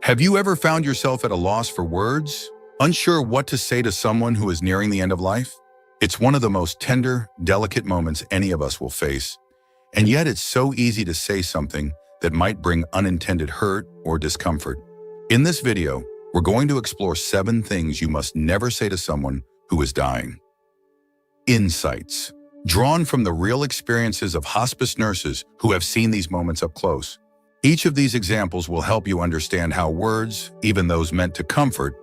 Have you ever found yourself at a loss for words, unsure what to say to someone who is nearing the end of life? It's one of the most tender, delicate moments any of us will face, and yet it's so easy to say something that might bring unintended hurt or discomfort. In this video, we're going to explore 7 things you must never say to someone who is dying. Insights, drawn from the real experiences of hospice nurses who have seen these moments up close. Each of these examples will help you understand how words, even those meant to comfort,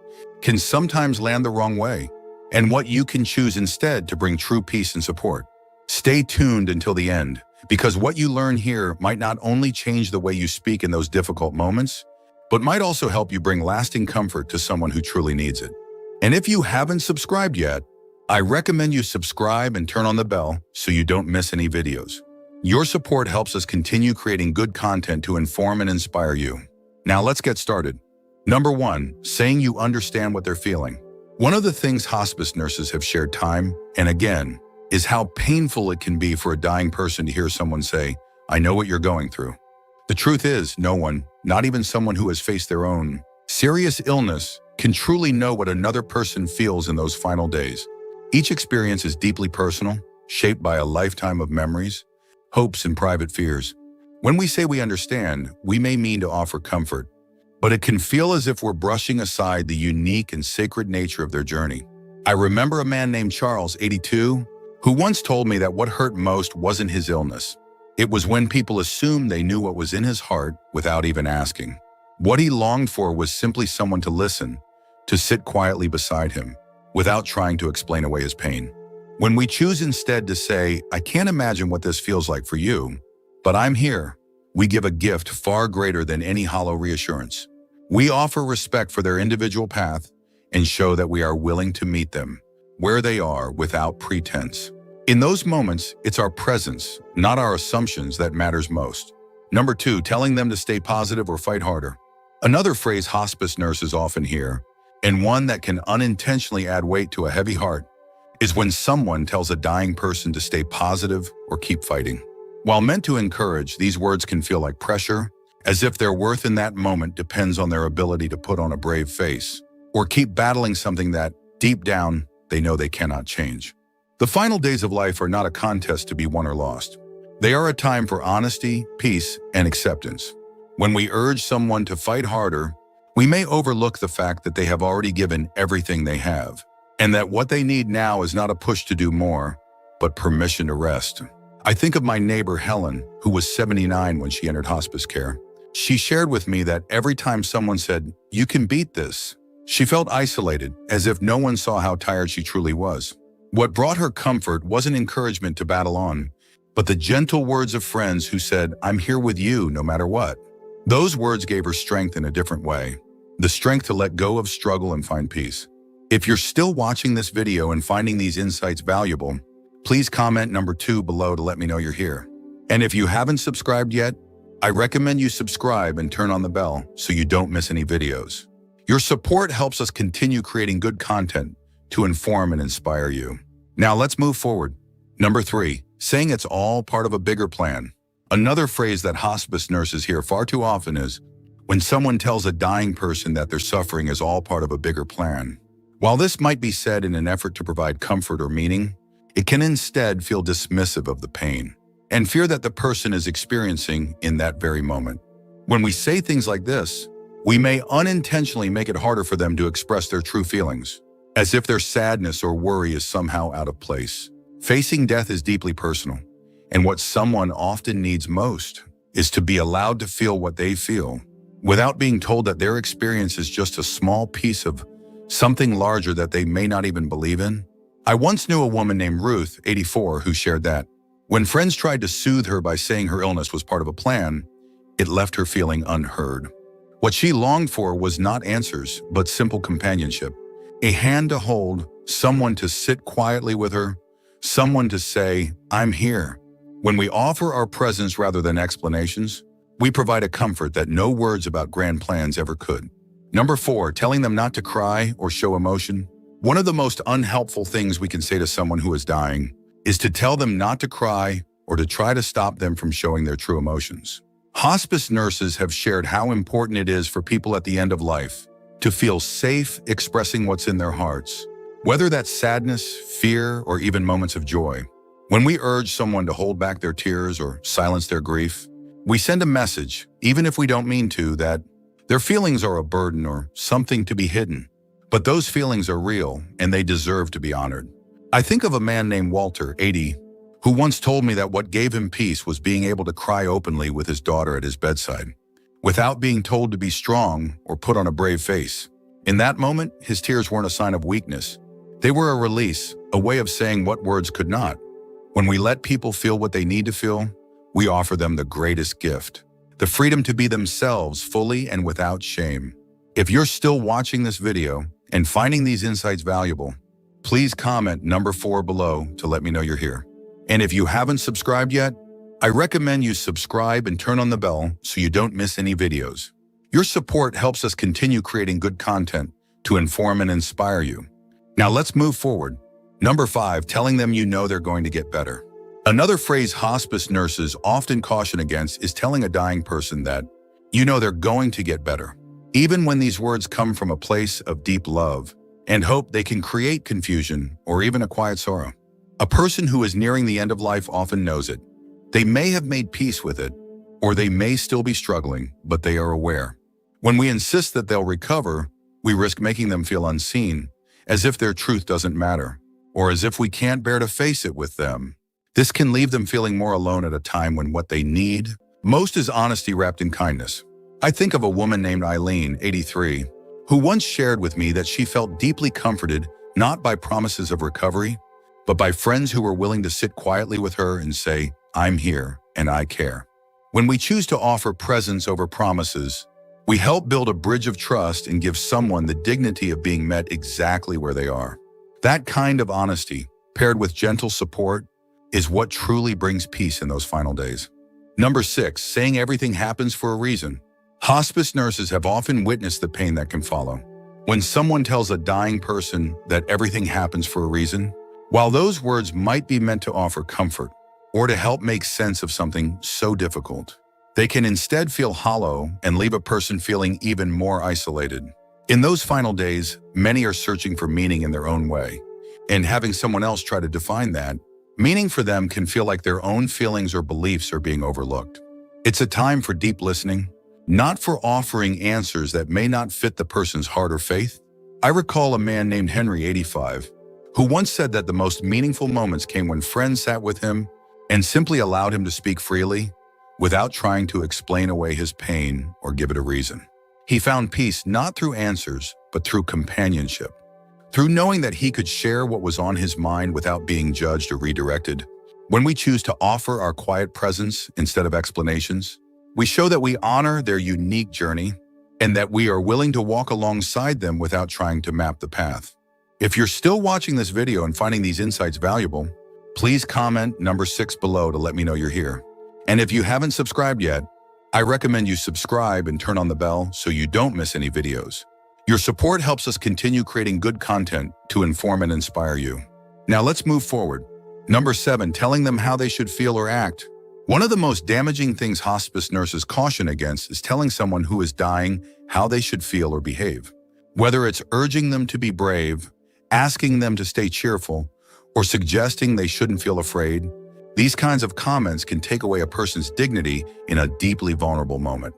can sometimes land the wrong way, and what you can choose instead to bring true peace and support. Stay tuned until the end, because what you learn here might not only change the way you speak in those difficult moments, but might also help you bring lasting comfort to someone who truly needs it. And if you haven't subscribed yet, I recommend you subscribe and turn on the bell so you don't miss any videos. Your support helps us continue creating good content to inform and inspire you. Now let's get started. Number 1, saying you understand what they're feeling. One of the things hospice nurses have shared time and again is how painful it can be for a dying person to hear someone say, "I know what you're going through." The truth is, no one, not even someone who has faced their own serious illness, can truly know what another person feels in those final days. Each experience is deeply personal, shaped by a lifetime of memories, hopes, and private fears. When we say we understand, we may mean to offer comfort, but it can feel as if we're brushing aside the unique and sacred nature of their journey. I remember a man named Charles, 82, who once told me that what hurt most wasn't his illness. It was when people assumed they knew what was in his heart without even asking. What he longed for was simply someone to listen, to sit quietly beside him, without trying to explain away his pain. When we choose instead to say, "I can't imagine what this feels like for you, but I'm here," we give a gift far greater than any hollow reassurance. We offer respect for their individual path and show that we are willing to meet them where they are without pretense. In those moments, it's our presence, not our assumptions, that matters most. Number 2, telling them to stay positive or fight harder. Another phrase hospice nurses often hear, and one that can unintentionally add weight to a heavy heart, is when someone tells a dying person to stay positive or keep fighting. While meant to encourage, these words can feel like pressure, as if their worth in that moment depends on their ability to put on a brave face, or keep battling something that, deep down, they know they cannot change. The final days of life are not a contest to be won or lost. They are a time for honesty, peace, and acceptance. When we urge someone to fight harder, we may overlook the fact that they have already given everything they have, and that what they need now is not a push to do more, but permission to rest. I think of my neighbor Helen, who was 79 when she entered hospice care. She shared with me that every time someone said, "You can beat this," she felt isolated, as if no one saw how tired she truly was. What brought her comfort wasn't encouragement to battle on, but the gentle words of friends who said, "I'm here with you no matter what." Those words gave her strength in a different way, the strength to let go of struggle and find peace. If you're still watching this video and finding these insights valuable, please comment number 2 below to let me know you're here. And if you haven't subscribed yet, I recommend you subscribe and turn on the bell so you don't miss any videos. Your support helps us continue creating good content to inform and inspire you. Now let's move forward. Number 3, saying it's all part of a bigger plan. Another phrase that hospice nurses hear far too often is when someone tells a dying person that their suffering is all part of a bigger plan. While this might be said in an effort to provide comfort or meaning, it can instead feel dismissive of the pain and fear that the person is experiencing in that very moment. When we say things like this, we may unintentionally make it harder for them to express their true feelings, as if their sadness or worry is somehow out of place. Facing death is deeply personal, and what someone often needs most is to be allowed to feel what they feel, without being told that their experience is just a small piece of something larger that they may not even believe in. I once knew a woman named Ruth, 84, who shared that when friends tried to soothe her by saying her illness was part of a plan, it left her feeling unheard. What she longed for was not answers, but simple companionship. A hand to hold, someone to sit quietly with her, someone to say, "I'm here." When we offer our presence rather than explanations, we provide a comfort that no words about grand plans ever could. Number 4, telling them not to cry or show emotion. One of the most unhelpful things we can say to someone who is dying is to tell them not to cry or to try to stop them from showing their true emotions. Hospice nurses have shared how important it is for people at the end of life to feel safe expressing what's in their hearts, whether that's sadness, fear, or even moments of joy. When we urge someone to hold back their tears or silence their grief, we send a message, even if we don't mean to, that their feelings are a burden or something to be hidden. But those feelings are real, and they deserve to be honored. I think of a man named Walter, 80, who once told me that what gave him peace was being able to cry openly with his daughter at his bedside, without being told to be strong or put on a brave face. In that moment, his tears weren't a sign of weakness. They were a release, a way of saying what words could not. When we let people feel what they need to feel, we offer them the greatest gift, the freedom to be themselves fully and without shame. If you're still watching this video and finding these insights valuable, please comment number 4 below to let me know you're here. And if you haven't subscribed yet, I recommend you subscribe and turn on the bell so you don't miss any videos. Your support helps us continue creating good content to inform and inspire you. Now let's move forward. Number 5, telling them you know they're going to get better. Another phrase hospice nurses often caution against is telling a dying person that you know they're going to get better. Even when these words come from a place of deep love and hope, they can create confusion or even a quiet sorrow. A person who is nearing the end of life often knows it. They may have made peace with it, or they may still be struggling, but they are aware. When we insist that they'll recover, we risk making them feel unseen, as if their truth doesn't matter, or as if we can't bear to face it with them. This can leave them feeling more alone at a time when what they need most is honesty wrapped in kindness. I think of a woman named Eileen, 83, who once shared with me that she felt deeply comforted not by promises of recovery, but by friends who were willing to sit quietly with her and say, "I'm here and I care." When we choose to offer presence over promises, we help build a bridge of trust and give someone the dignity of being met exactly where they are. That kind of honesty, paired with gentle support, is what truly brings peace in those final days. Number 6, saying everything happens for a reason. Hospice nurses have often witnessed the pain that can follow. When someone tells a dying person that everything happens for a reason, while those words might be meant to offer comfort or to help make sense of something so difficult, they can instead feel hollow and leave a person feeling even more isolated. In those final days, many are searching for meaning in their own way, and having someone else try to define that meaning for them can feel like their own feelings or beliefs are being overlooked. It's a time for deep listening, not for offering answers that may not fit the person's heart or faith. I recall a man named Henry, 85, who once said that the most meaningful moments came when friends sat with him and simply allowed him to speak freely without trying to explain away his pain or give it a reason. He found peace not through answers, but through companionship, through knowing that he could share what was on his mind without being judged or redirected. When we choose to offer our quiet presence instead of explanations, we show that we honor their unique journey and that we are willing to walk alongside them without trying to map the path. If you're still watching this video and finding these insights valuable, please comment number 6 below to let me know you're here. And if you haven't subscribed yet, I recommend you subscribe and turn on the bell so you don't miss any videos. Your support helps us continue creating good content to inform and inspire you. Now let's move forward. Number 7, telling them how they should feel or act. One of the most damaging things hospice nurses caution against is telling someone who is dying how they should feel or behave. Whether it's urging them to be brave, asking them to stay cheerful, or suggesting they shouldn't feel afraid, these kinds of comments can take away a person's dignity in a deeply vulnerable moment.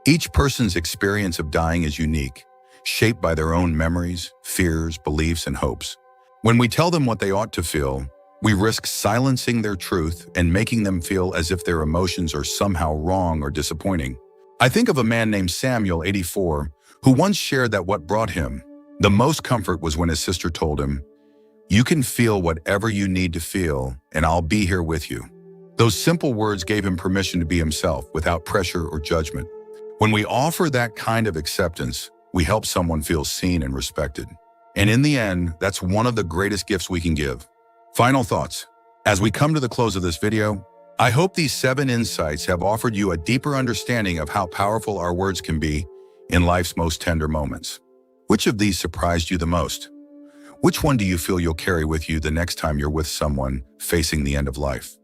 Each person's experience of dying is unique, shaped by their own memories, fears, beliefs, and hopes. When we tell them what they ought to feel, we risk silencing their truth and making them feel as if their emotions are somehow wrong or disappointing. I think of a man named Samuel, 84, who once shared that what brought him the most comfort was when his sister told him, "You can feel whatever you need to feel, and I'll be here with you." Those simple words gave him permission to be himself without pressure or judgment. When we offer that kind of acceptance, we help someone feel seen and respected. And in the end, that's one of the greatest gifts we can give. Final thoughts. As we come to the close of this video, I hope these 7 insights have offered you a deeper understanding of how powerful our words can be in life's most tender moments. Which of these surprised you the most? Which one do you feel you'll carry with you the next time you're with someone facing the end of life?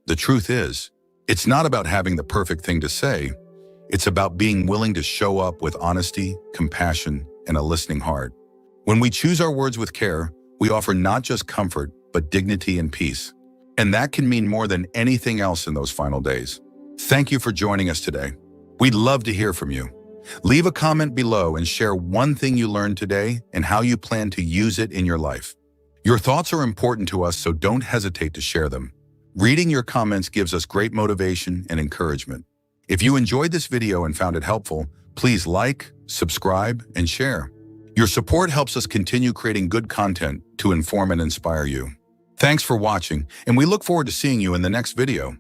The truth is, It's not about having the perfect thing to say. It's about being willing to show up with honesty, compassion, and a listening heart. When we choose our words with care, we offer not just comfort, but dignity and peace. And that can mean more than anything else in those final days. Thank you for joining us today. We'd love to hear from you. Leave a comment below and share one thing you learned today and how you plan to use it in your life. Your thoughts are important to us, so don't hesitate to share them. Reading your comments gives us great motivation and encouragement. If you enjoyed this video and found it helpful, please like, subscribe, and share. Your support helps us continue creating good content to inform and inspire you. Thanks for watching, and we look forward to seeing you in the next video.